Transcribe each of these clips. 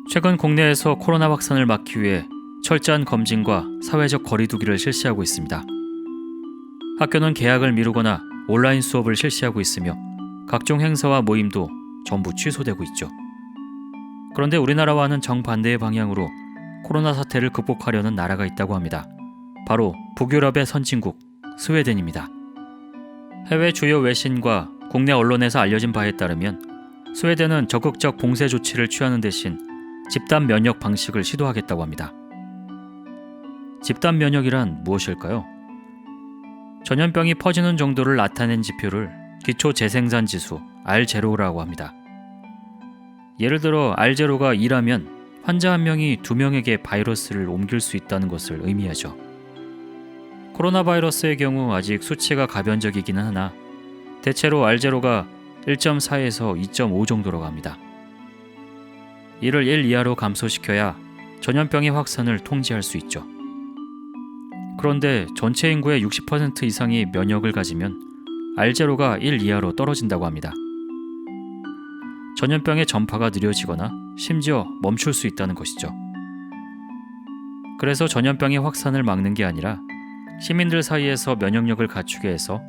최근 국내에서 코로나 확산을 막기 위해 철저한 검진과 사회적 거리두기를 실시하고 있습니다. 학교는 개학을 미루거나 온라인 수업을 실시하고 있으며 각종 행사와 모임도 전부 취소되고 있죠. 그런데 우리나라와는 정반대의 방향으로 코로나 사태를 극복하려는 나라가 있다고 합니다. 바로 북유럽의 선진국 스웨덴입니다. 해외 주요 외신과 국내 언론에서 알려진 바에 따르면 스웨덴은 적극적 봉쇄 조치를 취하는 대신 집단 면역 방식을 시도하겠다고 합니다. 집단 면역이란 무엇일까요? 전염병이 퍼지는 정도를 나타낸 지표를 기초 재생산 지수 R0라고 합니다. 예를 들어 R0가 2라면 환자 한 명이 2명에게 바이러스를 옮길 수 있다는 것을 의미하죠. 코로나 바이러스의 경우 아직 수치가 가변적이기는 하나 대체로 R0가 1.4에서 2.5 정도로 갑니다. 이를 1 이하로 감소시켜야 전염병의 확산을 통제할 수 있죠. 그런데 전체 인구의 60% 이상이 면역을 가지면 R0가 1 이하로 떨어진다고 합니다. 전염병의 전파가 느려지거나 심지어 멈출 수 있다는 것이죠. 그래서 전염병의 확산을 막는 게 아니라 시민들 사이에서 면역력을 갖추게 해서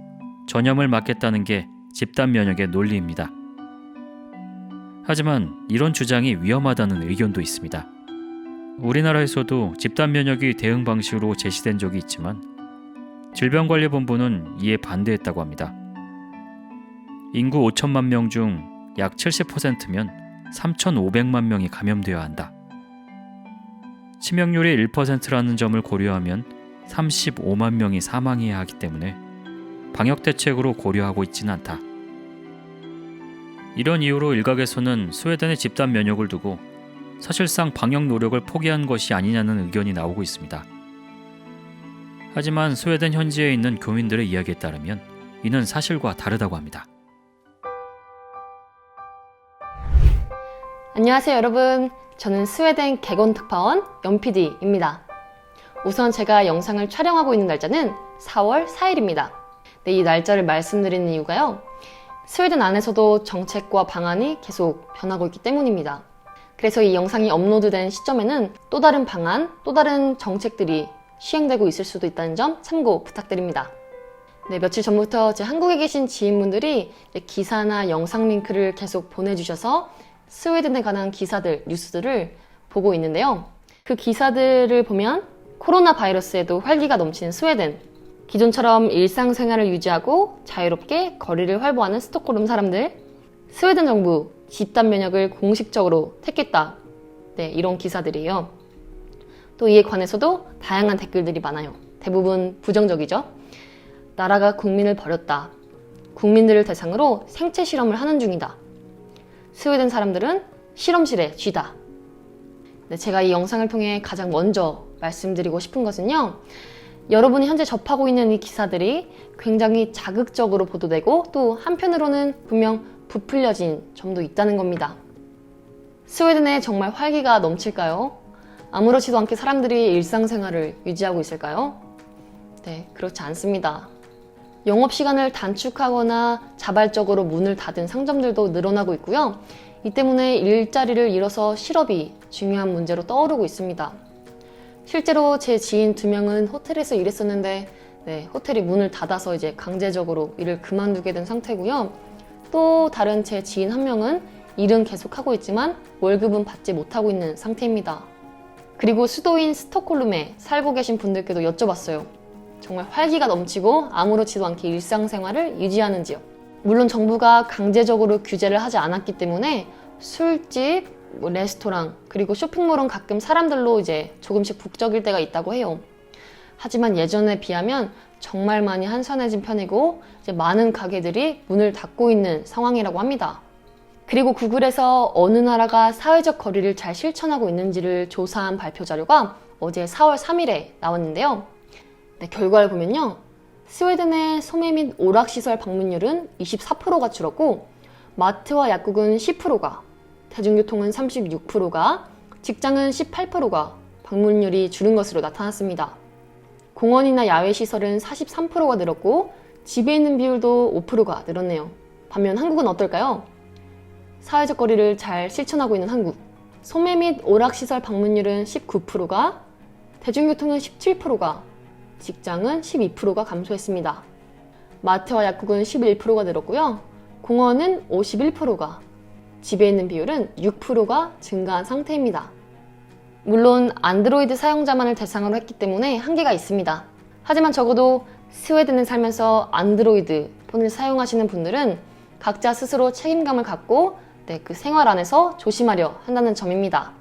전염을 막겠다는 게 집단 면역의 논리입니다. 하지만 이런 주장이 위험하다는 의견도 있습니다. 우리나라에서도 집단 면역이 대응 방식으로 제시된 적이 있지만 질병관리본부는 이에 반대했다고 합니다. 인구 5천만 명 중 약 70%면 3,500만 명이 감염되어야 한다. 치명률이 1%라는 점을 고려하면 35만 명이 사망해야 하기 때문에 방역 대책으로 고려하고 있지는 않다. 이런 이유로 일각에서는 스웨덴의 집단 면역을 두고 사실상 방역 노력을 포기한 것이 아니냐는 의견이 나오고 있습니다. 하지만 스웨덴 현지에 있는 교민들의 이야기에 따르면 이는 사실과 다르다고 합니다. 안녕하세요 여러분. 저는 스웨덴 개건 특파원 연PD입니다. 우선 제가 영상을 촬영하고 있는 날짜는 4월 4일입니다. 네, 이 날짜를 말씀드리는 이유가요. 스웨덴 안에서도 정책과 방안이 계속 변하고 있기 때문입니다. 그래서 이 영상이 업로드된 시점에는 또 다른 방안, 또 다른 정책들이 시행되고 있을 수도 있다는 점 참고 부탁드립니다. 네, 며칠 전부터 제 한국에 계신 지인분들이 기사나 영상 링크를 계속 보내주셔서 스웨덴에 관한 기사들, 뉴스들을 보고 있는데요. 그 기사들을 보면 코로나 바이러스에도 활기가 넘치는 스웨덴, 기존처럼 일상생활을 유지하고 자유롭게 거리를 활보하는 스톡홀름 사람들, 스웨덴 정부 집단 면역을 공식적으로 택했다. 네, 이런 기사들이에요. 또 이에 관해서도 다양한 댓글들이 많아요. 대부분 부정적이죠. 나라가 국민을 버렸다. 국민들을 대상으로 생체 실험을 하는 중이다. 스웨덴 사람들은 실험실의 쥐다. 네, 제가 이 영상을 통해 가장 먼저 말씀드리고 싶은 것은요. 여러분이 현재 접하고 있는 이 기사들이 굉장히 자극적으로 보도되고 또 한편으로는 분명 부풀려진 점도 있다는 겁니다. 스웨덴에 정말 활기가 넘칠까요? 아무렇지도 않게 사람들이 일상생활을 유지하고 있을까요? 네, 그렇지 않습니다. 영업시간을 단축하거나 자발적으로 문을 닫은 상점들도 늘어나고 있고요. 이 때문에 일자리를 잃어서 실업이 중요한 문제로 떠오르고 있습니다. 실제로 제 지인 2명은 호텔에서 일했었는데 네, 호텔이 문을 닫아서 이제 강제적으로 일을 그만두게 된 상태고요. 또 다른 제 지인 1명은 일은 계속하고 있지만 월급은 받지 못하고 있는 상태입니다. 그리고 수도인 스톡홀름에 살고 계신 분들께도 여쭤봤어요. 정말 활기가 넘치고 아무렇지도 않게 일상생활을 유지하는지요. 물론 정부가 강제적으로 규제를 하지 않았기 때문에 술집, 레스토랑, 그리고 쇼핑몰은 가끔 사람들로 이제 조금씩 북적일 때가 있다고 해요. 하지만 예전에 비하면 정말 많이 한산해진 편이고 이제 많은 가게들이 문을 닫고 있는 상황이라고 합니다. 그리고 구글에서 어느 나라가 사회적 거리를 잘 실천하고 있는지를 조사한 발표 자료가 어제 4월 3일에 나왔는데요. 네, 결과를 보면요. 스웨덴의 소매 및 오락시설 방문율은 24%가 줄었고 마트와 약국은 10%가, 대중교통은 36%가, 직장은 18%가 방문율이 줄은 것으로 나타났습니다. 공원이나 야외시설은 43%가 늘었고 집에 있는 비율도 5%가 늘었네요. 반면 한국은 어떨까요? 사회적 거리를 잘 실천하고 있는 한국. 소매 및 오락시설 방문율은 19%가, 대중교통은 17%가, 직장은 12%가 감소했습니다. 마트와 약국은 11%가 늘었고요. 공원은 51%가, 집에 있는 비율은 6%가 증가한 상태입니다. 물론 안드로이드 사용자만을 대상으로 했기 때문에 한계가 있습니다. 하지만 적어도 스웨덴에 살면서 안드로이드 폰을 사용하시는 분들은 각자 스스로 책임감을 갖고 그 생활 안에서 조심하려 한다는 점입니다.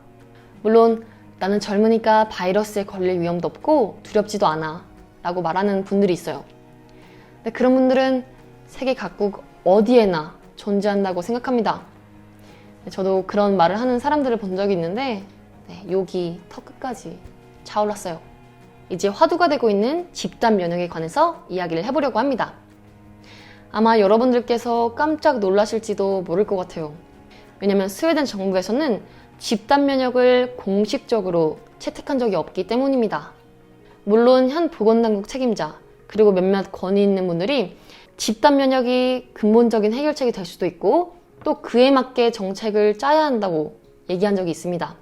물론 나는 젊으니까 바이러스에 걸릴 위험도 없고 두렵지도 않아 라고 말하는 분들이 있어요. 그런 분들은 세계 각국 어디에나 존재한다고 생각합니다. 저도 그런 말을 하는 사람들을 본 적이 있는데 욕이 턱 끝까지 차올랐어요. 이제 화두가 되고 있는 집단 면역에 관해서 이야기를 해보려고 합니다. 아마 여러분들께서 깜짝 놀라실지도 모를 것 같아요. 왜냐면 스웨덴 정부에서는 집단 면역을 공식적으로 채택한 적이 없기 때문입니다. 물론 현 보건당국 책임자 그리고 몇몇 권위 있는 분들이 집단 면역이 근본적인 해결책이 될 수도 있고 또 그에 맞게 정책을 짜야 한다고 얘기한 적이 있습니다.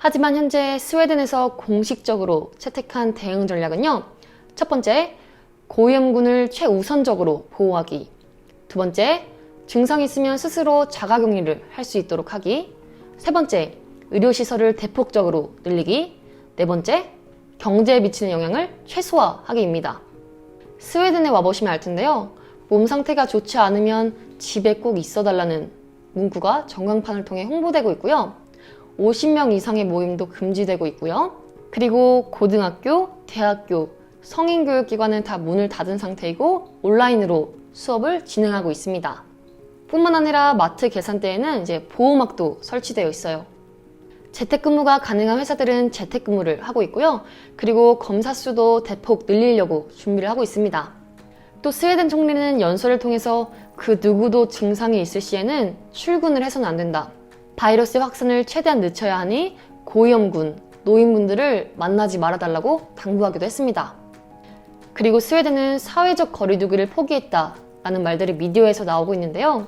하지만 현재 스웨덴에서 공식적으로 채택한 대응 전략은요. 첫 번째, 고위험군을 최우선적으로 보호하기. 두 번째, 증상이 있으면 스스로 자가격리를 할 수 있도록 하기. 세 번째, 의료시설을 대폭적으로 늘리기. 네 번째, 경제에 미치는 영향을 최소화하기입니다. 스웨덴에 와보시면 알 텐데요. 몸 상태가 좋지 않으면 집에 꼭 있어달라는 문구가 전광판을 통해 홍보되고 있고요. 50명 이상의 모임도 금지되고 있고요. 그리고 고등학교, 대학교, 성인교육기관은 다 문을 닫은 상태이고 온라인으로 수업을 진행하고 있습니다. 뿐만 아니라 마트 계산대에는 이제 보호막도 설치되어 있어요. 재택근무가 가능한 회사들은 재택근무를 하고 있고요. 그리고 검사 수도 대폭 늘리려고 준비를 하고 있습니다. 또 스웨덴 총리는 연설을 통해서 그 누구도 증상이 있을 시에는 출근을 해서는 안 된다. 바이러스 확산을 최대한 늦춰야 하니 고위험군, 노인분들을 만나지 말아달라고 당부하기도 했습니다. 그리고 스웨덴은 사회적 거리두기를 포기했다라는 말들이 미디어에서 나오고 있는데요.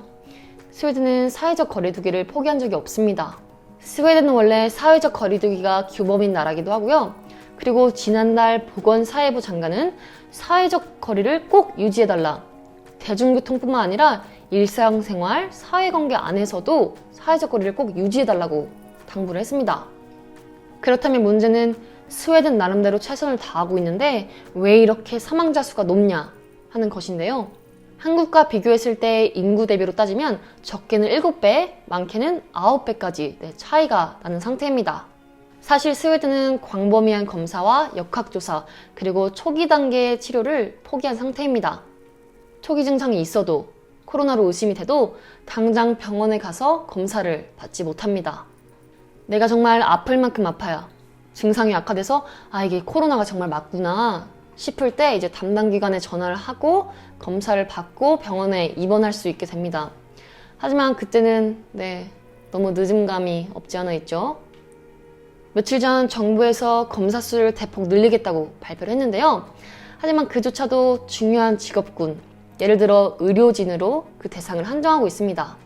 스웨덴은 사회적 거리두기를 포기한 적이 없습니다. 스웨덴은 원래 사회적 거리두기가 규범인 나라기도 하고요. 그리고 지난달 보건사회부 장관은 사회적 거리를 꼭 유지해달라. 대중교통뿐만 아니라 일상생활, 사회관계 안에서도 사회적 거리를 꼭 유지해달라고 당부를 했습니다. 그렇다면 문제는 스웨덴 나름대로 최선을 다하고 있는데 왜 이렇게 사망자 수가 높냐 하는 것인데요. 한국과 비교했을 때 인구 대비로 따지면 적게는 7배, 많게는 9배까지 차이가 나는 상태입니다. 사실 스웨덴은 광범위한 검사와 역학조사 그리고 초기 단계의 치료를 포기한 상태입니다. 초기 증상이 있어도 코로나로 의심이 돼도 당장 병원에 가서 검사를 받지 못합니다. 내가 정말 아플 만큼 아파야 증상이 악화돼서 이게 코로나가 정말 맞구나 싶을 때 이제 담당 기관에 전화를 하고 검사를 받고 병원에 입원할 수 있게 됩니다. 하지만 그때는 너무 늦은 감이 없지 않아 있죠. 며칠 전 정부에서 검사 수를 대폭 늘리겠다고 발표를 했는데요. 하지만 그조차도 중요한 직업군, 예를 들어 의료진으로 그 대상을 한정하고 있습니다.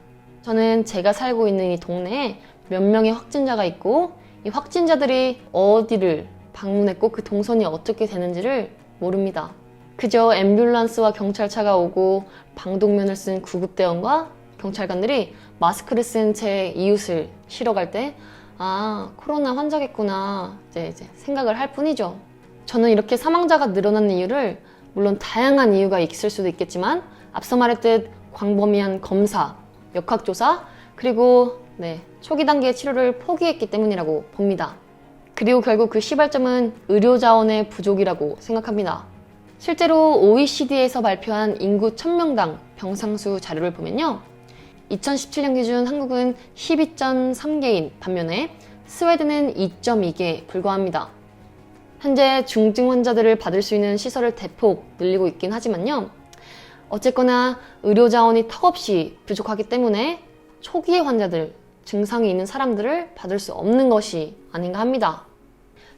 저는 제가 살고 있는 이 동네에 몇 명의 확진자가 있고 이 확진자들이 어디를 방문했고 그 동선이 어떻게 되는지를 모릅니다. 그저 앰뷸런스와 경찰차가 오고 방독면을 쓴 구급대원과 경찰관들이 마스크를 쓴 제 이웃을 쉬러 갈 때 코로나 환자겠구나 이제 생각을 할 뿐이죠. 저는 이렇게 사망자가 늘어나는 이유를 물론 다양한 이유가 있을 수도 있겠지만 앞서 말했듯 광범위한 검사, 역학조사, 그리고 초기 단계의 치료를 포기했기 때문이라고 봅니다. 그리고 결국 그 시발점은 의료자원의 부족이라고 생각합니다. 실제로 OECD에서 발표한 인구 1000명당 병상수 자료를 보면요. 2017년 기준 한국은 12.3개인 반면에 스웨덴은 2.2개에 불과합니다. 현재 중증 환자들을 받을 수 있는 시설을 대폭 늘리고 있긴 하지만요. 어쨌거나 의료 자원이 턱없이 부족하기 때문에 초기의 환자들, 증상이 있는 사람들을 받을 수 없는 것이 아닌가 합니다.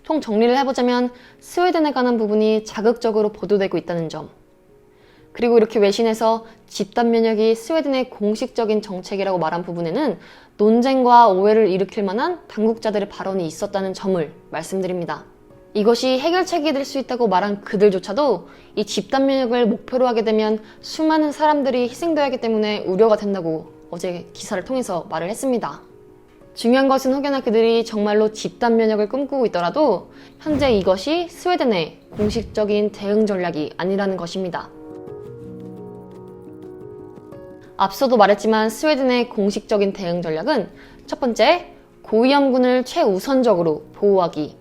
총 정리를 해보자면 스웨덴에 관한 부분이 자극적으로 보도되고 있다는 점, 그리고 이렇게 외신에서 집단 면역이 스웨덴의 공식적인 정책이라고 말한 부분에는 논쟁과 오해를 일으킬 만한 당국자들의 발언이 있었다는 점을 말씀드립니다. 이것이 해결책이 될 수 있다고 말한 그들조차도 이 집단 면역을 목표로 하게 되면 수많은 사람들이 희생되어야 하기 때문에 우려가 된다고 어제 기사를 통해서 말을 했습니다. 중요한 것은 혹여나 그들이 정말로 집단 면역을 꿈꾸고 있더라도 현재 이것이 스웨덴의 공식적인 대응 전략이 아니라는 것입니다. 앞서도 말했지만 스웨덴의 공식적인 대응 전략은 첫 번째, 고위험군을 최우선적으로 보호하기.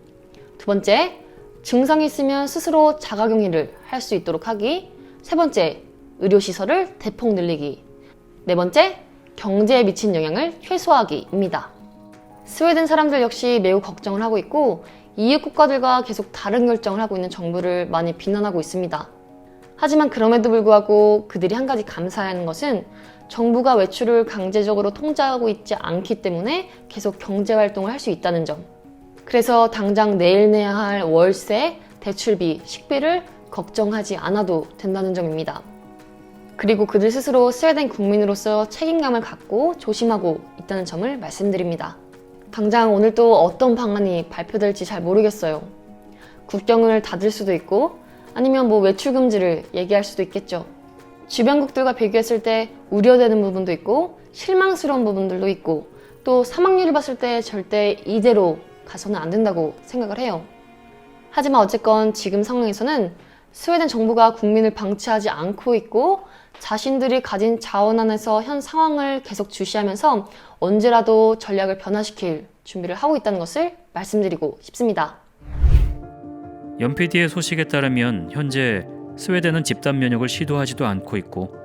두 번째, 증상이 있으면 스스로 자가격리를 할 수 있도록 하기. 세 번째, 의료시설을 대폭 늘리기. 네 번째, 경제에 미친 영향을 최소화하기입니다. 스웨덴 사람들 역시 매우 걱정을 하고 있고 이웃 국가들과 계속 다른 결정을 하고 있는 정부를 많이 비난하고 있습니다. 하지만 그럼에도 불구하고 그들이 한 가지 감사해야 하는 것은 정부가 외출을 강제적으로 통제하고 있지 않기 때문에 계속 경제활동을 할 수 있다는 점. 그래서 당장 내일 내야 할 월세, 대출비, 식비를 걱정하지 않아도 된다는 점입니다. 그리고 그들 스스로 스웨덴 국민으로서 책임감을 갖고 조심하고 있다는 점을 말씀드립니다. 당장 오늘 또 어떤 방안이 발표될지 잘 모르겠어요. 국경을 닫을 수도 있고 아니면 외출 금지를 얘기할 수도 있겠죠. 주변국들과 비교했을 때 우려되는 부분도 있고 실망스러운 부분들도 있고 또 사망률을 봤을 때 절대 이대로 가서는 안 된다고 생각을 해요. 하지만 어쨌건 지금 상황에서는 스웨덴 정부가 국민을 방치하지 않고 있고 자신들이 가진 자원 안에서 현 상황을 계속 주시하면서 언제라도 전략을 변화시킬 준비를 하고 있다는 것을 말씀드리고 싶습니다. 연PD의 소식에 따르면 현재 스웨덴은 집단 면역을 시도하지도 않고 있고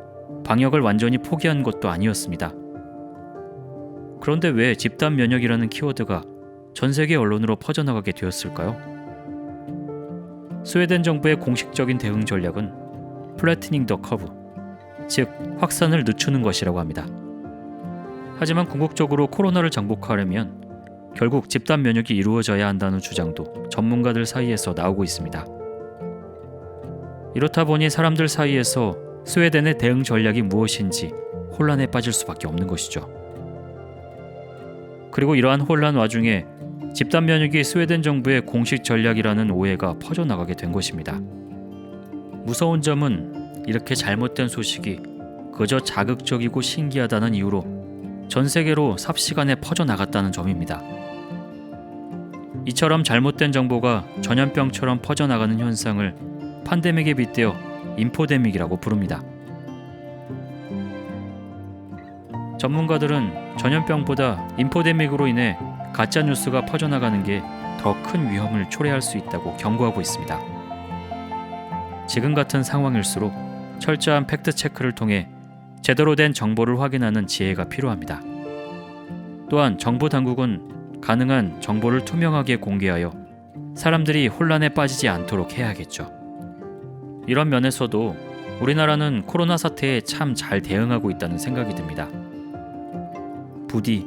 방역을 완전히 포기한 것도 아니었습니다. 그런데 왜 집단 면역이라는 키워드가 전 세계 언론으로 퍼져나가게 되었을까요? 스웨덴 정부의 공식적인 대응 전략은 플래트닝 더 커브, 즉 확산을 늦추는 것이라고 합니다. 하지만 궁극적으로 코로나를 정복하려면 결국 집단 면역이 이루어져야 한다는 주장도 전문가들 사이에서 나오고 있습니다. 이렇다 보니 사람들 사이에서 스웨덴의 대응 전략이 무엇인지 혼란에 빠질 수밖에 없는 것이죠. 그리고 이러한 혼란 와중에 집단 면역이 스웨덴 정부의 공식 전략이라는 오해가 퍼져나가게 된 것입니다. 무서운 점은 이렇게 잘못된 소식이 그저 자극적이고 신기하다는 이유로 전 세계로 삽시간에 퍼져나갔다는 점입니다. 이처럼 잘못된 정보가 전염병처럼 퍼져나가는 현상을 팬데믹에 빗대어 인포데믹이라고 부릅니다. 전문가들은 전염병보다 인포데믹으로 인해 가짜 뉴스가 퍼져나가는 게 더 큰 위험을 초래할 수 있다고 경고하고 있습니다. 지금 같은 상황일수록 철저한 팩트 체크를 통해 제대로 된 정보를 확인하는 지혜가 필요합니다. 또한 정부 당국은 가능한 정보를 투명하게 공개하여 사람들이 혼란에 빠지지 않도록 해야겠죠. 이런 면에서도 우리나라는 코로나 사태에 참 잘 대응하고 있다는 생각이 듭니다. 부디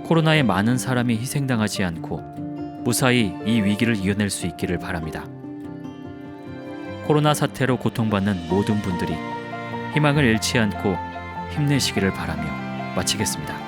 코로나에 많은 사람이 희생당하지 않고 무사히 이 위기를 이겨낼 수 있기를 바랍니다. 코로나 사태로 고통받는 모든 분들이 희망을 잃지 않고 힘내시기를 바라며 마치겠습니다.